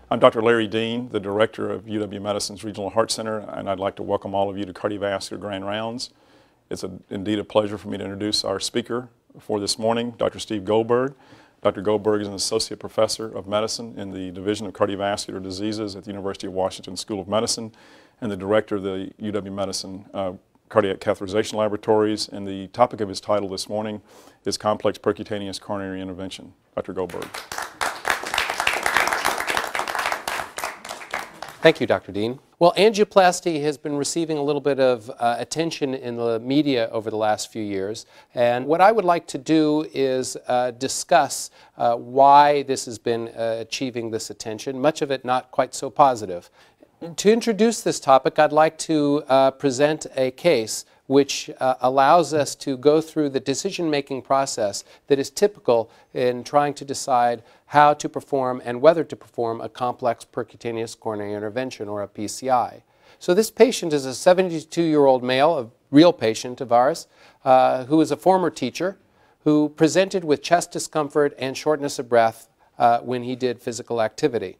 I'm Dr. Larry Dean, the Director of UW Medicine's Regional Heart Center, and I'd like to welcome all of you to Cardiovascular Grand Rounds. It's indeed a pleasure for me to introduce our speaker for this morning, Dr. Steve Goldberg. Dr. Goldberg is an Associate Professor of Medicine in the Division of Cardiovascular Diseases at the University of Washington School of Medicine and the Director of the UW Medicine Cardiac Catheterization Laboratories. And the topic of his title this morning is Complex Percutaneous Coronary Intervention. Dr. Goldberg. Thank you, Dr. Dean. Well, angioplasty has been receiving a little bit of attention in the media over the last few years. And what I would like to do is discuss why this has been achieving this attention, much of it not quite so positive. To introduce this topic, I'd like to present a case which allows us to go through the decision-making process that is typical in trying to decide how to perform and whether to perform a complex percutaneous coronary intervention, or a PCI. So this patient is a 72-year-old male, a real patient of ours, who is a former teacher, who presented with chest discomfort and shortness of breath when he did physical activity.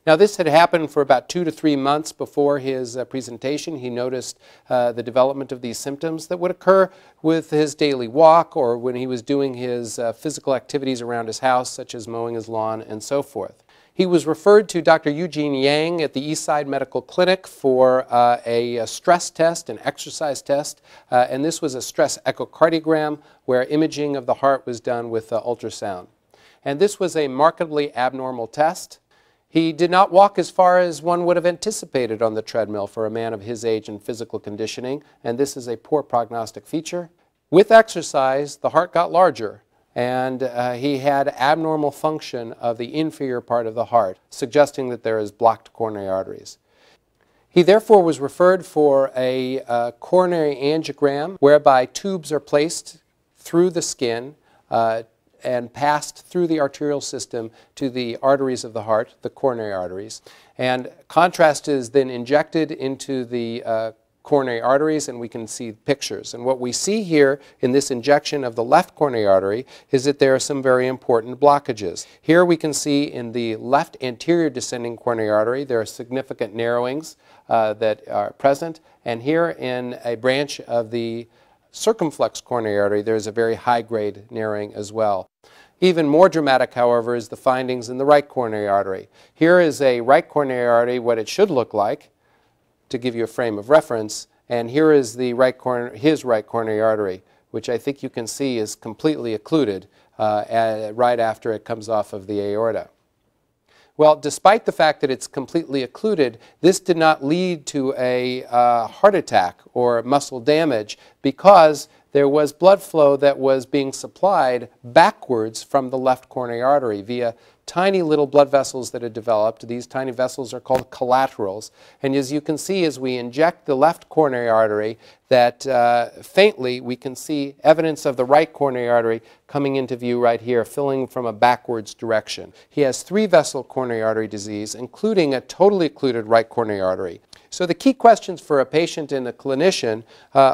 Now, this had happened for about 2 to 3 months before his presentation. He noticed the development of these symptoms that would occur with his daily walk or when he was doing his physical activities around his house, such as mowing his lawn and so forth. He was referred to Dr. Eugene Yang at the Eastside Medical Clinic for a stress test, an exercise test, and this was a stress echocardiogram where imaging of the heart was done with ultrasound. And this was a markedly abnormal test. He did not walk as far as one would have anticipated on the treadmill for a man of his age and physical conditioning, and this is a poor prognostic feature. With exercise, the heart got larger, and he had abnormal function of the inferior part of the heart, suggesting that there is blocked coronary arteries. He therefore was referred for a coronary angiogram, whereby tubes are placed through the skin and passed through the arterial system to the arteries of the heart, the coronary arteries. And contrast is then injected into the coronary arteries, and we can see pictures. And what we see here in this injection of the left coronary artery is that there are some very important blockages. Here we can see in the left anterior descending coronary artery there are significant narrowings that are present, and here in a branch of the circumflex coronary artery there is a very high-grade narrowing as well. Even more dramatic, however, is the findings in the right coronary artery. Here is a right coronary artery, what it should look like, to give you a frame of reference, and here is the his right coronary artery, which I think you can see is completely occluded right after it comes off of the aorta. Well, despite the fact that it's completely occluded, this did not lead to a heart attack or muscle damage because there was blood flow that was being supplied backwards from the left coronary artery via tiny little blood vessels that had developed. These tiny vessels are called collaterals. And as you can see, as we inject the left coronary artery, that faintly we can see evidence of the right coronary artery coming into view right here, filling from a backwards direction. He has 3-vessel coronary artery disease, including a totally occluded right coronary artery. So the key questions for a patient and a clinician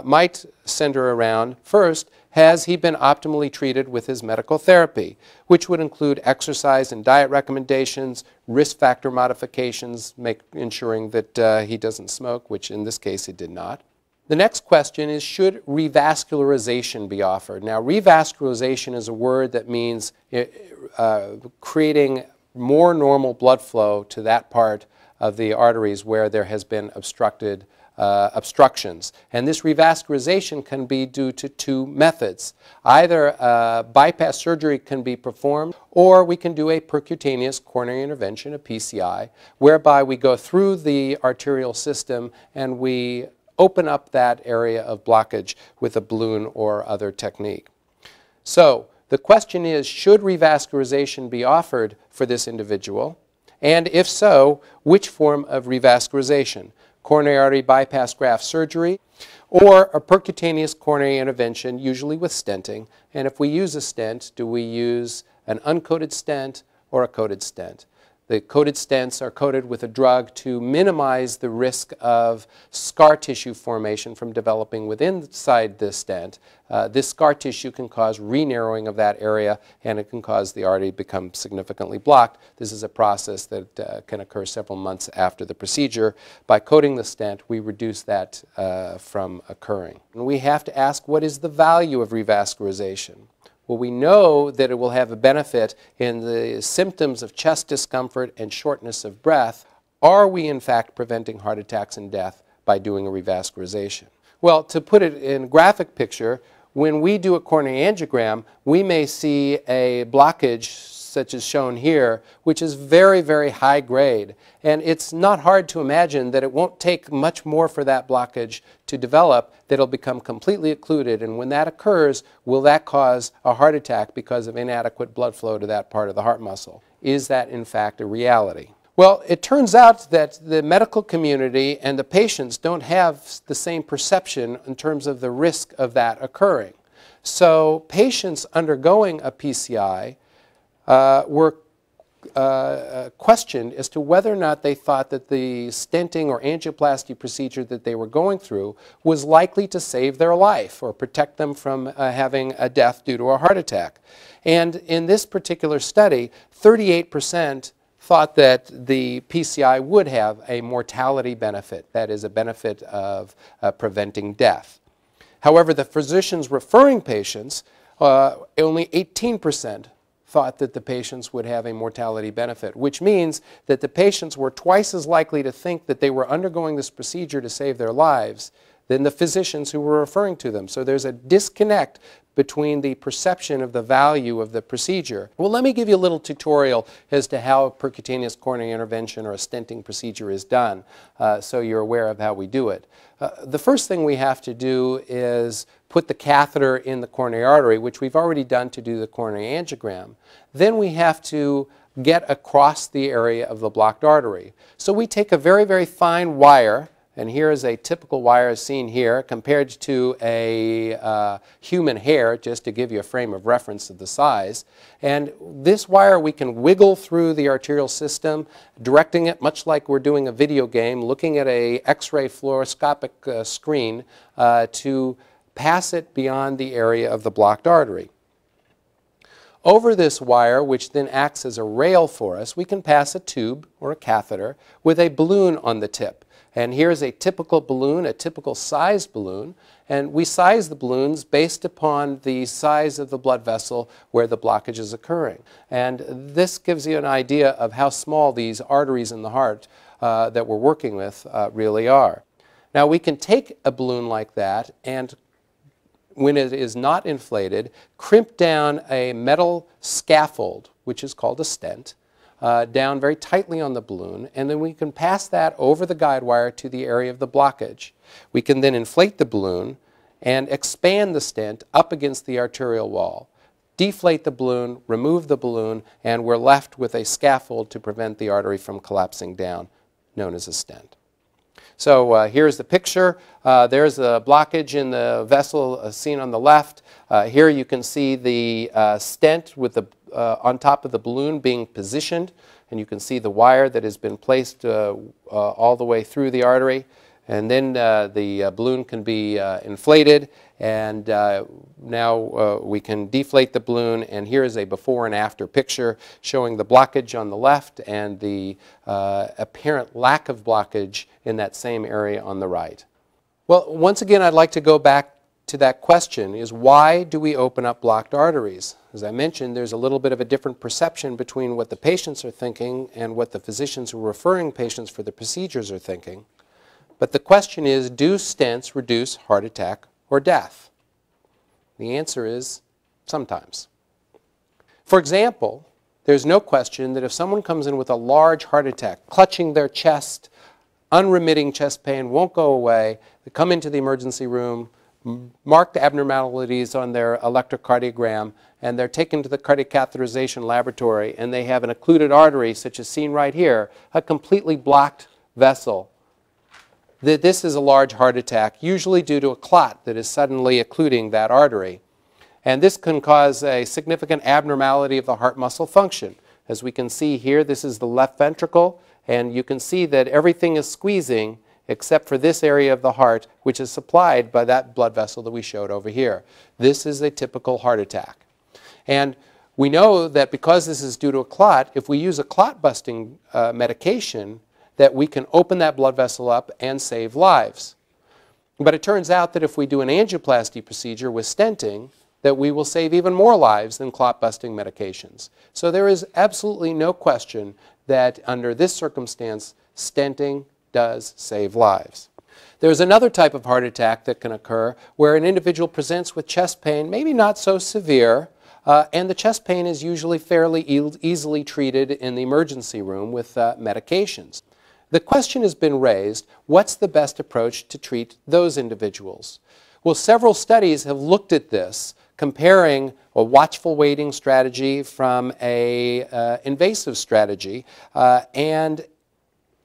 might center around, first, has he been optimally treated with his medical therapy, which would include exercise and diet recommendations, risk factor modifications, ensuring that he doesn't smoke, which in this case he did not. The next question is, should revascularization be offered? Now, revascularization is a word that means creating more normal blood flow to that part of the arteries where there has been obstructions. And this revascularization can be due to 2 methods. Either bypass surgery can be performed, or we can do a percutaneous coronary intervention, a PCI, whereby we go through the arterial system and we open up that area of blockage with a balloon or other technique. So the question is, should revascularization be offered for this individual? And if so, which form of revascularization? Coronary artery bypass graft surgery, or a percutaneous coronary intervention, usually with stenting. And if we use a stent, do we use an uncoated stent or a coated stent? The coated stents are coated with a drug to minimize the risk of scar tissue formation from developing within inside the stent. This scar tissue can cause re-narrowing of that area, and it can cause the artery to become significantly blocked. This is a process that can occur several months after the procedure. By coating the stent, we reduce that from occurring. And we have to ask, what is the value of revascularization? Well, we know that it will have a benefit in the symptoms of chest discomfort and shortness of breath. Are we, in fact, preventing heart attacks and death by doing a revascularization? Well, to put it in a graphic picture, when we do a coronary angiogram, we may see a blockage such as shown here, which is very, very high grade. And it's not hard to imagine that it won't take much more for that blockage to develop, that it'll become completely occluded. And when that occurs, will that cause a heart attack because of inadequate blood flow to that part of the heart muscle? Is that, in fact, a reality? Well, it turns out that the medical community and the patients don't have the same perception in terms of the risk of that occurring. So patients undergoing a PCI were questioned as to whether or not they thought that the stenting or angioplasty procedure that they were going through was likely to save their life or protect them from having a death due to a heart attack. And in this particular study, 38% thought that the PCI would have a mortality benefit, that is, a benefit of preventing death. However, the physicians referring patients, only 18% thought that the patients would have a mortality benefit, which means that the patients were twice as likely to think that they were undergoing this procedure to save their lives than the physicians who were referring to them. So there's a disconnect between the perception of the value of the procedure. Well, let me give you a little tutorial as to how a percutaneous coronary intervention or a stenting procedure is done, so you're aware of how we do it. The first thing we have to do is put the catheter in the coronary artery, which we've already done to do the coronary angiogram. Then we have to get across the area of the blocked artery. So we take a very, very fine wire, and here is a typical wire seen here compared to a human hair, just to give you a frame of reference of the size. And this wire we can wiggle through the arterial system, directing it much like we're doing a video game, looking at a X-ray fluoroscopic screen to pass it beyond the area of the blocked artery. Over this wire, which then acts as a rail for us, we can pass a tube or a catheter with a balloon on the tip. And here's a typical balloon, a typical size balloon, and we size the balloons based upon the size of the blood vessel where the blockage is occurring. And this gives you an idea of how small these arteries in the heart that we're working with really are. Now we can take a balloon like that and, when it is not inflated, crimp down a metal scaffold, which is called a stent, down very tightly on the balloon, and then we can pass that over the guide wire to the area of the blockage. We can then inflate the balloon and expand the stent up against the arterial wall, deflate the balloon, remove the balloon, and we're left with a scaffold to prevent the artery from collapsing down, known as a stent. So here's the picture. There's a blockage in the vessel seen on the left. Here you can see the stent with the on top of the balloon being positioned, and you can see the wire that has been placed all the way through the artery. And then the balloon can be inflated, and now we can deflate the balloon, and here is a before and after picture showing the blockage on the left and the apparent lack of blockage in that same area on the right. Well, once again, I'd like to go back to that question, is why do we open up blocked arteries? As I mentioned, there's a little bit of a different perception between what the patients are thinking and what the physicians who are referring patients for the procedures are thinking. But the question is, do stents reduce heart attack or death? The answer is sometimes. For example, there's no question that if someone comes in with a large heart attack, clutching their chest, unremitting chest pain, won't go away, they come into the emergency room, marked abnormalities on their electrocardiogram, and they're taken to the Cardiac Catheterization Laboratory, and they have an occluded artery, such as seen right here, a completely blocked vessel. This is a large heart attack, usually due to a clot that is suddenly occluding that artery. And this can cause a significant abnormality of the heart muscle function. As we can see here, this is the left ventricle, and you can see that everything is squeezing except for this area of the heart, which is supplied by that blood vessel that we showed over here. This is a typical heart attack. And we know that because this is due to a clot, if we use a clot-busting medication, that we can open that blood vessel up and save lives. But it turns out that if we do an angioplasty procedure with stenting, that we will save even more lives than clot-busting medications. So there is absolutely no question that under this circumstance, stenting does save lives. There's another type of heart attack that can occur where an individual presents with chest pain, maybe not so severe, and the chest pain is usually fairly easily treated in the emergency room with medications. The question has been raised, what's the best approach to treat those individuals? Well, several studies have looked at this, comparing a watchful waiting strategy from an invasive strategy, and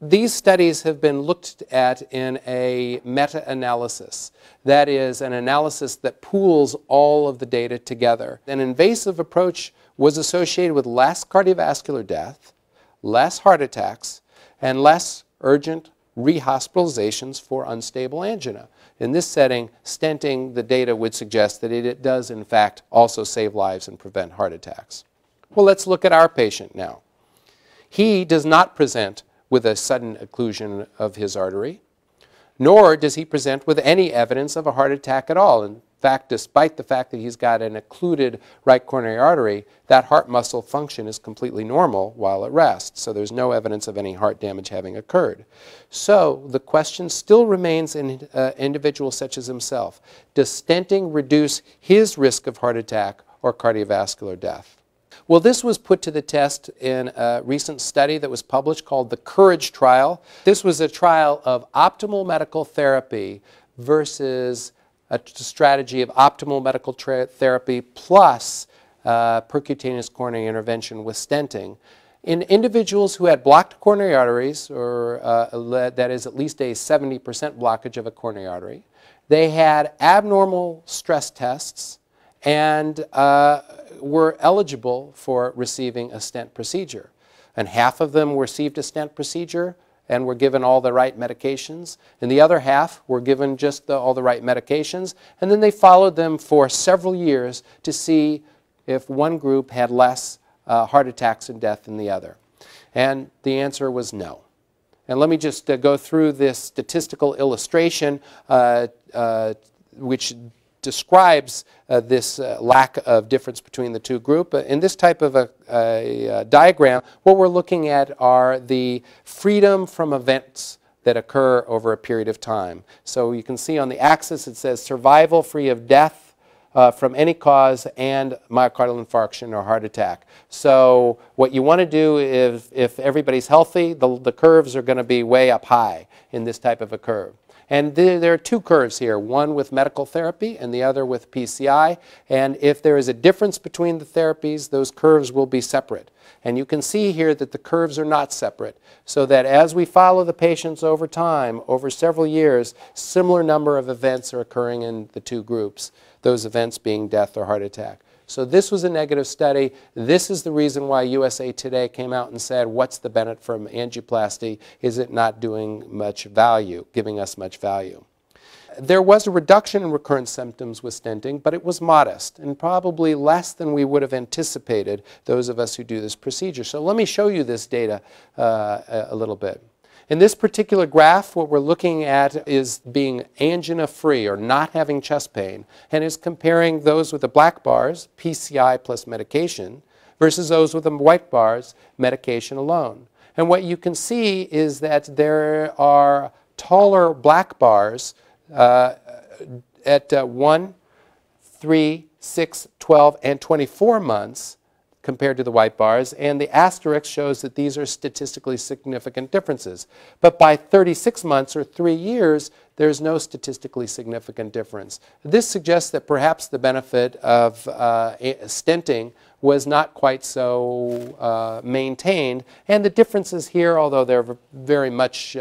these studies have been looked at in a meta-analysis. That is, an analysis that pools all of the data together. An invasive approach was associated with less cardiovascular death, less heart attacks, and less urgent rehospitalizations for unstable angina. In this setting, stenting, the data would suggest that it does, in fact, also save lives and prevent heart attacks. Well, let's look at our patient now. He does not present with a sudden occlusion of his artery, nor does he present with any evidence of a heart attack at all. In fact, despite the fact that he's got an occluded right coronary artery, that heart muscle function is completely normal while at rest. So there's no evidence of any heart damage having occurred. So the question still remains in individuals such as himself. Does stenting reduce his risk of heart attack or cardiovascular death? Well, this was put to the test in a recent study that was published called the COURAGE trial. This was a trial of optimal medical therapy versus a strategy of optimal medical therapy plus percutaneous coronary intervention with stenting in individuals who had blocked coronary arteries, or that is at least a 70% blockage of a coronary artery. They had abnormal stress tests and were eligible for receiving a stent procedure. And half of them received a stent procedure and were given all the right medications, and the other half were given just all the right medications, and then they followed them for several years to see if one group had less heart attacks and death than the other. And the answer was no. And let me just go through this statistical illustration which describes this lack of difference between the two groups. In this type of a diagram, what we're looking at are the freedom from events that occur over a period of time. So you can see on the axis it says survival free of death from any cause and myocardial infarction or heart attack. So what you want to do is, if everybody's healthy, the curves are going to be way up high in this type of a curve. And there are two curves here, one with medical therapy and the other with PCI. And if there is a difference between the therapies, those curves will be separate. And you can see here that the curves are not separate, so that as we follow the patients over time, over several years, similar number of events are occurring in the two groups, those events being death or heart attack. So this was a negative study. This is the reason why USA Today came out and said, what's the benefit from angioplasty? Is it not doing much value, giving us much value? There was a reduction in recurrent symptoms with stenting, but it was modest and probably less than we would have anticipated, those of us who do this procedure. So let me show you this data a little bit. In this particular graph, what we're looking at is being angina-free or not having chest pain, and is comparing those with the black bars, PCI plus medication, versus those with the white bars, medication alone. And what you can see is that there are taller black bars at 1, 3, 6, 12, and 24 months compared to the white bars, and the asterisk shows that these are statistically significant differences. But by 36 months or 3 years, there's no statistically significant difference. This suggests that perhaps the benefit of stenting was not quite so maintained, and the differences here, although they're very much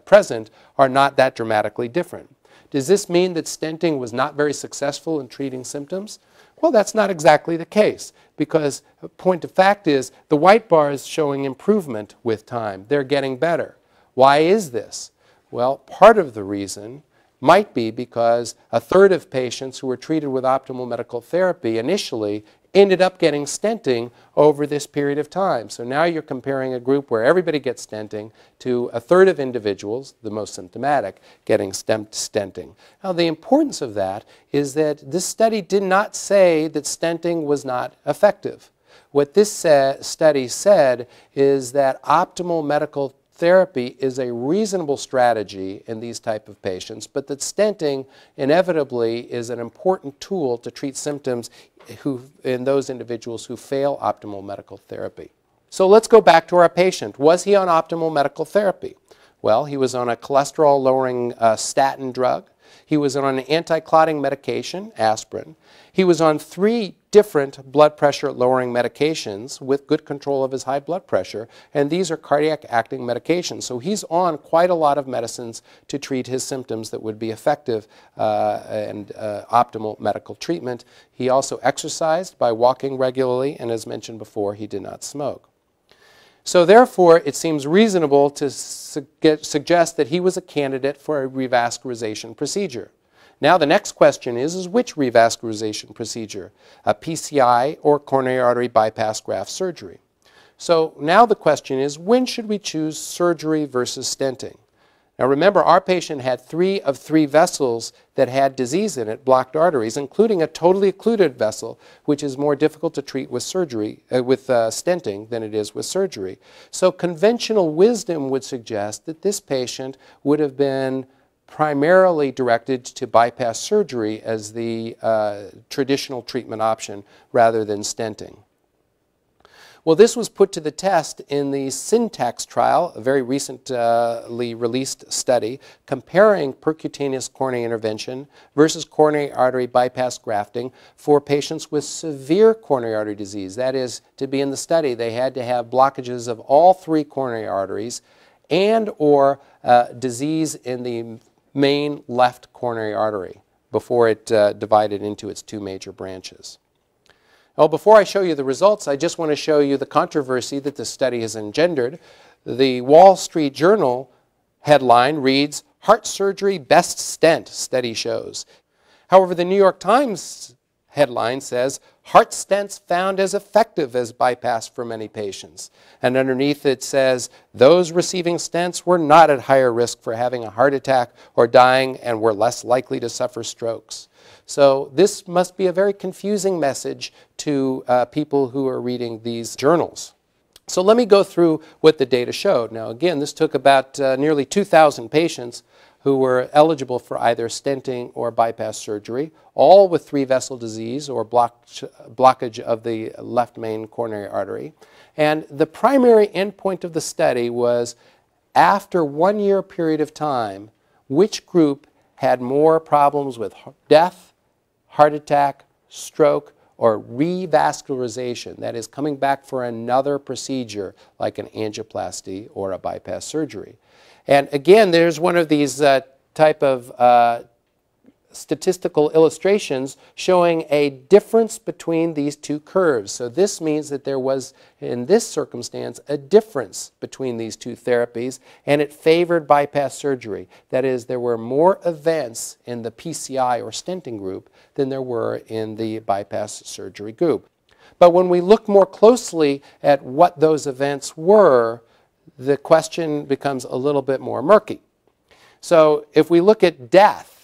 present, are not that dramatically different. Does this mean that stenting was not very successful in treating symptoms? Well, that's not exactly the case, because the point of fact is the white bar is showing improvement with time. They're getting better. Why is this? Well, part of the reason might be because a third of patients who were treated with optimal medical therapy initially ended up getting stenting over this period of time. So now you're comparing a group where everybody gets stenting to a third of individuals, the most symptomatic, getting stenting. Now the importance of that is that this study did not say that stenting was not effective. What this study said is that optimal medical therapy is a reasonable strategy in these type of patients, but that stenting inevitably is an important tool to treat symptoms in those individuals who fail optimal medical therapy. So let's go back to our patient. Was he on optimal medical therapy? Well, he was on a cholesterol-lowering statin drug. He was on an anti-clotting medication, aspirin. He was on 3 different blood pressure lowering medications with good control of his high blood pressure, and these are cardiac acting medications. So he's on quite a lot of medicines to treat his symptoms that would be effective and optimal medical treatment. He also exercised by walking regularly, and as mentioned before, he did not smoke. So therefore, it seems reasonable to suggest that he was a candidate for a revascularization procedure. Now the next question is which revascularization procedure? A PCI or coronary artery bypass graft surgery? So now the question is, when should we choose surgery versus stenting? Now remember, our patient had 3 of 3 vessels that had disease in it, blocked arteries, including a totally occluded vessel, which is more difficult to treat with surgery, with stenting than it is with surgery. So conventional wisdom would suggest that this patient would have been primarily directed to bypass surgery as the traditional treatment option rather than stenting. Well, this was put to the test in the Syntax trial, a very recently released study comparing percutaneous coronary intervention versus coronary artery bypass grafting for patients with severe coronary artery disease. That is, to be in the study, they had to have blockages of all 3 coronary arteries and or disease in the main left coronary artery before it divided into its 2 major branches. Well, before I show you the results, I just want to show you the controversy that this study has engendered. The Wall Street Journal headline reads, "Heart Surgery Best Stent Study Shows." However, the New York Times headline says, "Heart stents found as effective as bypass for many patients." And underneath it says, "Those receiving stents were not at higher risk for having a heart attack or dying and were less likely to suffer strokes." So this must be a very confusing message to people who are reading these journals. So let me go through what the data showed. Now again, this took about nearly 2,000 patients who were eligible for either stenting or bypass surgery, all with 3-vessel disease or blockage of the left main coronary artery. And the primary endpoint of the study was, after 1-year period of time, which group had more problems with death, heart attack, stroke, or revascularization, that is, coming back for another procedure like an angioplasty or a bypass surgery. And again, there's one of these type of statistical illustrations showing a difference between these 2 curves. So this means that there was, in this circumstance, a difference between these 2 therapies, and it favored bypass surgery. That is, there were more events in the PCI or stenting group than there were in the bypass surgery group. But when we look more closely at what those events were, the question becomes a little bit more murky. So if we look at death,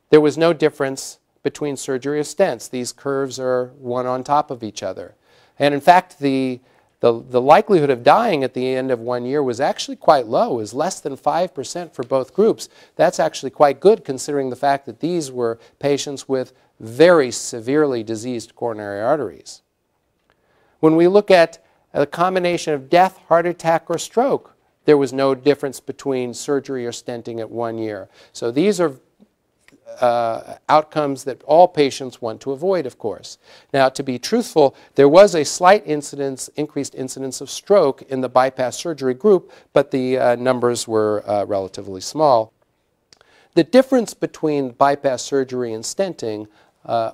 there was no difference between surgery or stents. These curves are one on top of each other. And in fact, the likelihood of dying at the end of 1 year was actually quite low. It was less than 5% for both groups. That's actually quite good considering the fact that these were patients with very severely diseased coronary arteries. When we look at a combination of death, heart attack, or stroke, there was no difference between surgery or stenting at 1 year. So these are outcomes that all patients want to avoid, of course. Now, to be truthful, there was a slight increased incidence of stroke in the bypass surgery group, but the numbers were relatively small. The difference between bypass surgery and stenting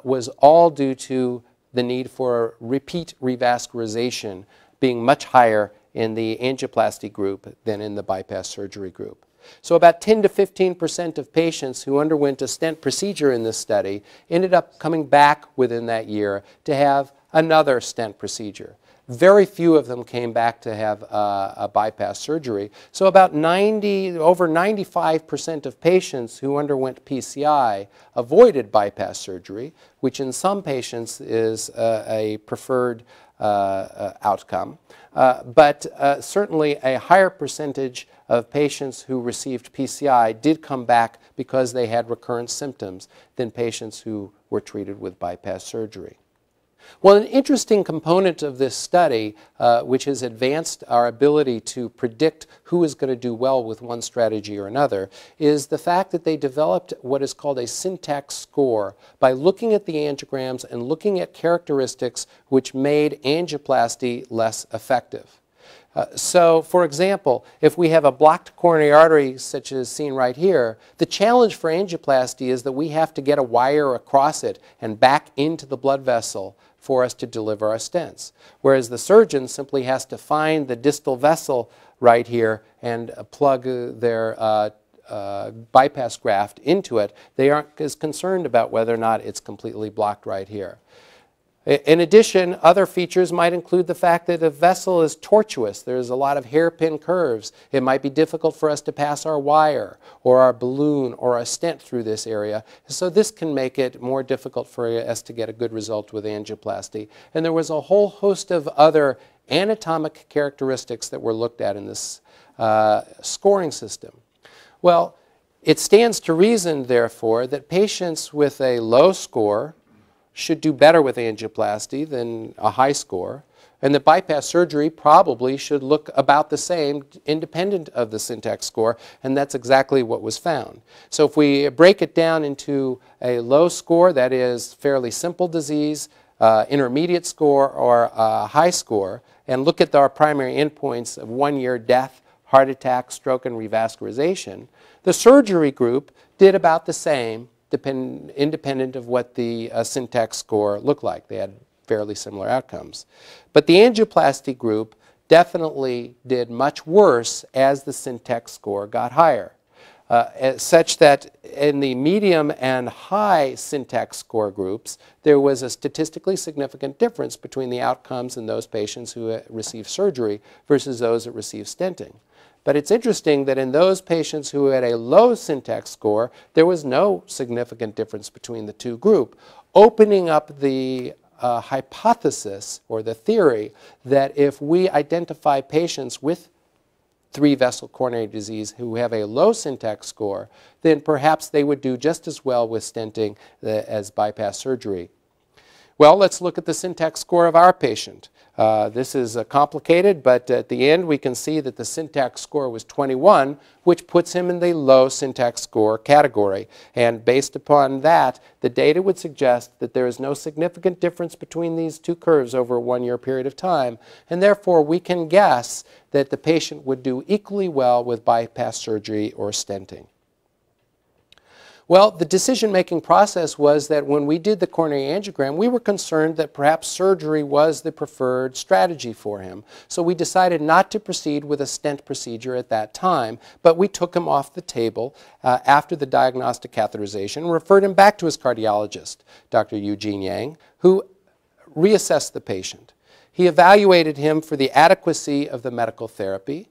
was all due to the need for repeat revascularization being much higher in the angioplasty group than in the bypass surgery group. So about 10 to 15% of patients who underwent a stent procedure in this study ended up coming back within that year to have another stent procedure. Very few of them came back to have a bypass surgery. So about over 95% of patients who underwent PCI avoided bypass surgery, which in some patients is a preferred outcome. But certainly a higher percentage of patients who received PCI did come back because they had recurrent symptoms than patients who were treated with bypass surgery. Well, an interesting component of this study, which has advanced our ability to predict who is going to do well with one strategy or another, is the fact that they developed what is called a syntax score by looking at the angiograms and looking at characteristics which made angioplasty less effective. So, for example, if we have a blocked coronary artery, such as seen right here, the challenge for angioplasty is that we have to get a wire across it and back into the blood vessel for us to deliver our stents. Whereas the surgeon simply has to find the distal vessel right here and plug their bypass graft into it. They aren't as concerned about whether or not it's completely blocked right here. In addition, other features might include the fact that the vessel is tortuous. There's a lot of hairpin curves. It might be difficult for us to pass our wire or our balloon or a stent through this area. So this can make it more difficult for us to get a good result with angioplasty. And there was a whole host of other anatomic characteristics that were looked at in this scoring system. Well, it stands to reason, therefore, that patients with a low score should do better with angioplasty than a high score, and that bypass surgery probably should look about the same independent of the syntax score, and that's exactly what was found. So if we break it down into a low score, that is fairly simple disease, intermediate score, or a high score, and look at our primary endpoints of 1-year death, heart attack, stroke, and revascularization, the surgery group did about the same independent of what the syntax score looked like. They had fairly similar outcomes. But the angioplasty group definitely did much worse as the syntax score got higher, such that in the medium and high syntax score groups, there was a statistically significant difference between the outcomes in those patients who received surgery versus those that received stenting. But it's interesting that in those patients who had a low syntax score, there was no significant difference between the two groups, opening up the hypothesis or the theory that if we identify patients with 3-vessel coronary disease who have a low syntax score, then perhaps they would do just as well with stenting as bypass surgery. Well, let's look at the syntax score of our patient. This is complicated, but at the end we can see that the syntax score was 21, which puts him in the low syntax score category. And based upon that, the data would suggest that there is no significant difference between these two curves over a 1-year period of time, and therefore we can guess that the patient would do equally well with bypass surgery or stenting. Well, the decision-making process was that when we did the coronary angiogram, we were concerned that perhaps surgery was the preferred strategy for him. So we decided not to proceed with a stent procedure at that time, but we took him off the table after the diagnostic catheterization and referred him back to his cardiologist, Dr. Eugene Yang, who reassessed the patient. He evaluated him for the adequacy of the medical therapy.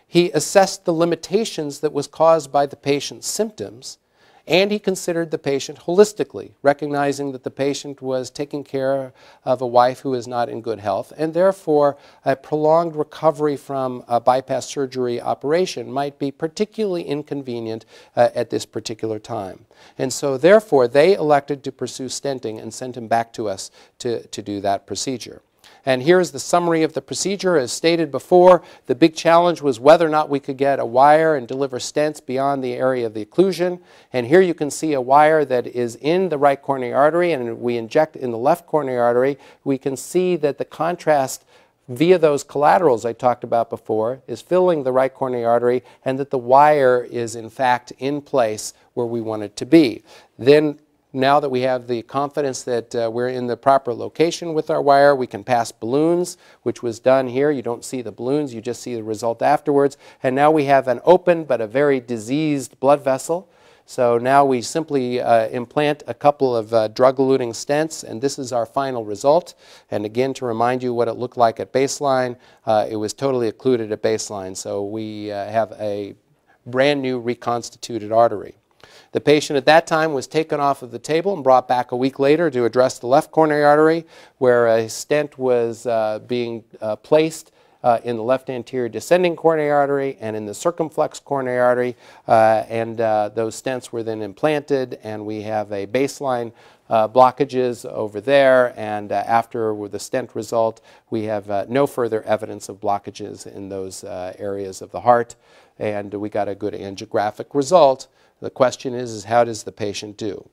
He assessed the limitations that was caused by the patient's symptoms. And he considered the patient holistically, recognizing that the patient was taking care of a wife who is not in good health, and therefore a prolonged recovery from a bypass surgery operation might be particularly inconvenient at this particular time. And so therefore they elected to pursue stenting and sent him back to us to do that procedure. And here's the summary of the procedure. As stated before, the big challenge was whether or not we could get a wire and deliver stents beyond the area of the occlusion. And here you can see a wire that is in the right coronary artery, and we inject in the left coronary artery. We can see that the contrast via those collaterals I talked about before is filling the right coronary artery, and that the wire is in fact in place where we want it to be. Then now that we have the confidence that we're in the proper location with our wire, we can pass balloons, which was done here. You don't see the balloons, you just see the result afterwards. And now we have an open but a very diseased blood vessel. So now we simply implant a couple of drug-eluting stents, and this is our final result. And again, to remind you what it looked like at baseline, it was totally occluded at baseline. So we have a brand new reconstituted artery. The patient at that time was taken off of the table and brought back a week later to address the left coronary artery, where a stent was being placed in the left anterior descending coronary artery and in the circumflex coronary artery, and those stents were then implanted, and we have a baseline blockages over there, and after with the stent result, we have no further evidence of blockages in those areas of the heart, and we got a good angiographic result. The question is how does the patient do?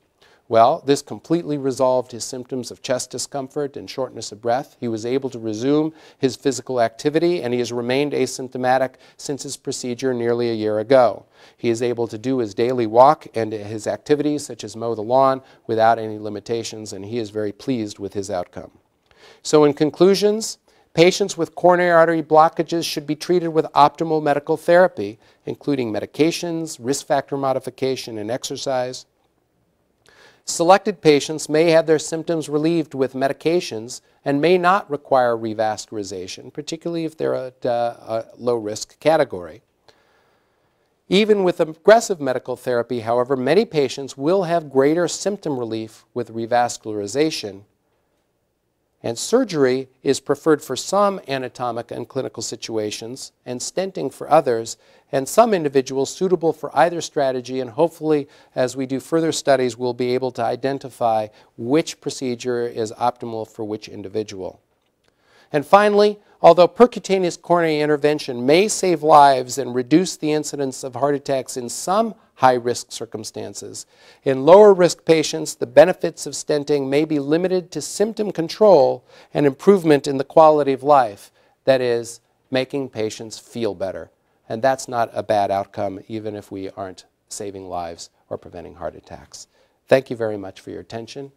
Well, this completely resolved his symptoms of chest discomfort and shortness of breath. He was able to resume his physical activity, and he has remained asymptomatic since his procedure nearly a year ago. He is able to do his daily walk and his activities, such as mow the lawn, without any limitations, and he is very pleased with his outcome. So in conclusions, patients with coronary artery blockages should be treated with optimal medical therapy, including medications, risk factor modification, and exercise. Selected patients may have their symptoms relieved with medications and may not require revascularization, particularly if they're at a low-risk category. Even with aggressive medical therapy, however, many patients will have greater symptom relief with revascularization, and surgery is preferred for some anatomic and clinical situations, and stenting for others, and some individuals suitable for either strategy, and hopefully as we do further studies we'll be able to identify which procedure is optimal for which individual. And finally, although percutaneous coronary intervention may save lives and reduce the incidence of heart attacks in some high-risk circumstances, in lower-risk patients the benefits of stenting may be limited to symptom control and improvement in the quality of life, that is, making patients feel better. And that's not a bad outcome even if we aren't saving lives or preventing heart attacks. Thank you very much for your attention.